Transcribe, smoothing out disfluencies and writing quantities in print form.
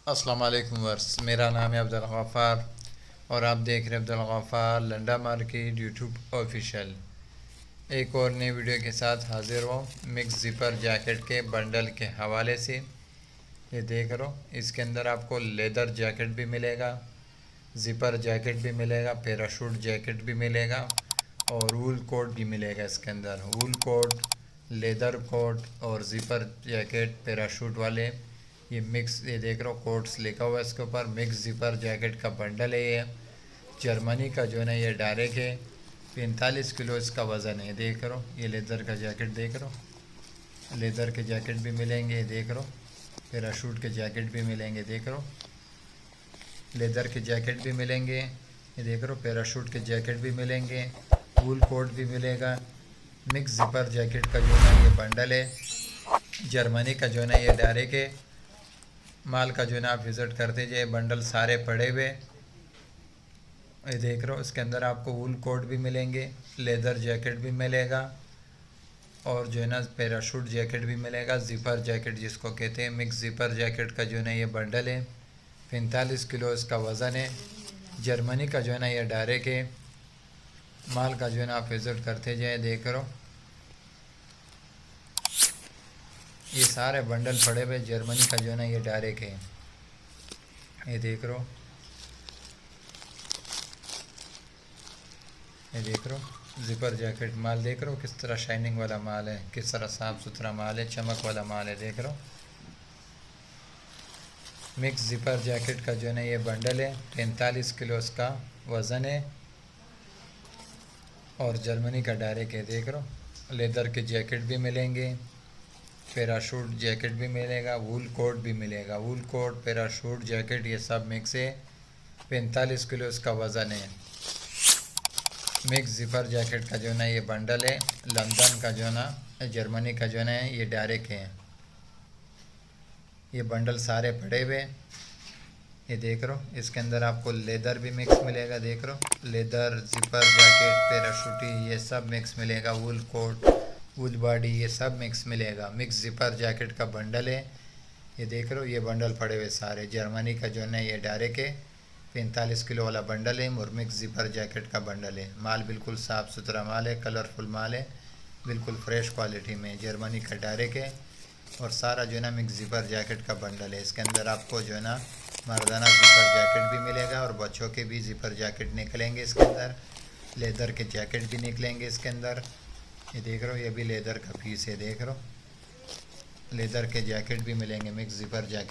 अस्सलाम वालेकुम वर्स, मेरा नाम है अब्दुल गफ़ार और आप देख रहे हैं Abdul Ghaffar Landa market YouTube official. एक और नई वीडियो के साथ हाज़िर हूँ मिक्स ज़िपर जैकेट के बंडल के हवाले से। ये देख रहे हो, इसके अंदर आपको लेदर जैकेट भी मिलेगा, ज़िपर जैकेट भी मिलेगा, पैराशूट जैकेट भी मिलेगा और वूल कोट भी मिलेगा। इसके अंदर वूल कोट, लेदर कोट और ज़िपर जैकेट पैराशूट वाले ये मिक्स, ये देख रहे हो कोट्स लिखा हुआ है इसके ऊपर। मिक्स ज़िपर जैकेट का बंडल है ये, जर्मनी का जो है ना ये डायरेक्ट है। 45 किलो इसका वज़न है। देख रहे हो ये लेदर का जैकेट, देख रहे हो लेदर के जैकेट भी मिलेंगे, देख रहे हो पैराशूट के जैकेट भी मिलेंगे, देख रहे हो लेदर के जैकेट भी मिलेंगे, ये देख रहे हो पैराशूट के जैकेट भी मिलेंगे, वूल कोट भी मिलेगा। मिक्स ज़िपर जैकेट का जो है ये बंडल है, जर्मनी का जो है ना ये डायरेक्ट है। माल का जो है ना आप विज़िट करते जाइए, बंडल सारे पड़े हुए ये देख रहे हो। इसके अंदर आपको वूल कोट भी मिलेंगे, लेदर जैकेट भी मिलेगा और जो है ना पैराशूट जैकेट भी मिलेगा, ज़िपर जैकेट जिसको कहते हैं। मिक्स ज़िपर जैकेट का जो है ना ये बंडल है, 45 किलो इसका वज़न है। जर्मनी का जो है ना ये डायरेक्ट है। माल का जो है ना आप विज़िट करते जाए, देख रहे हो ये सारे बंडल पड़े हुए। जर्मनी का जो है ना ये डायरेक्ट है, ये देख रहे हो, ये देख रहे हो ज़िपर जैकेट। माल देख रहे हो किस तरह शाइनिंग वाला माल है, किस तरह साफ़ सुथरा माल है, चमक वाला माल है, देख रहे हो। मिक्स ज़िपर जैकेट का जो है ना ये बंडल है, 45 किलो इसका वज़न है और जर्मनी का डायरेक्ट है, देख रहे हो। लेदर के जैकेट भी मिलेंगे, पैराशूट जैकेट भी मिलेगा, वूल कोट भी मिलेगा। वूल कोट, पैराशूट जैकेट ये सब मिक्स है, 45 किलो इसका वज़न है। मिक्स ज़िपर जैकेट का जो है ना ये बंडल है, लंदन का जो है ना जर्मनी का जो है ना ये डायरेक्ट है। ये बंडल सारे पड़े हुए ये देख रहे हो। इसके अंदर आपको लेदर भी मिक्स मिलेगा, देख रहे हो लेदर, ज़िपर जैकेट, पैराशूटी ये सब मिक्स मिलेगा, वूल कोट, वूल बॉडी ये सब मिक्स मिलेगा। मिक्स ज़िपर जैकेट का बंडल है, ये देख रहे हो ये बंडल पड़े हुए सारे। जर्मनी का जो है ना ये डायरेक्ट है, 45 किलो वाला बंडल है और मिक्स ज़िपर जैकेट का बंडल है। माल बिल्कुल साफ़ सुथरा माल है, कलरफुल माल है, बिल्कुल फ्रेश क्वालिटी में। जर्मनी का डायरेक्ट है और सारा जो है ना मिक्स ज़िपर जैकेट का बंडल है। इसके अंदर आपको जो है ना मर्दाना ज़िपर जैकेट भी मिलेगा और बच्चों के भी ज़िपर जैकेट निकलेंगे इसके अंदर। लेदर के जैकेट भी निकलेंगे इसके अंदर, ये देख रहे हो ये भी लेदर का पीस है, देख रहे हो लेदर के जैकेट भी मिलेंगे, मिक्स ज़िपर जैकेट।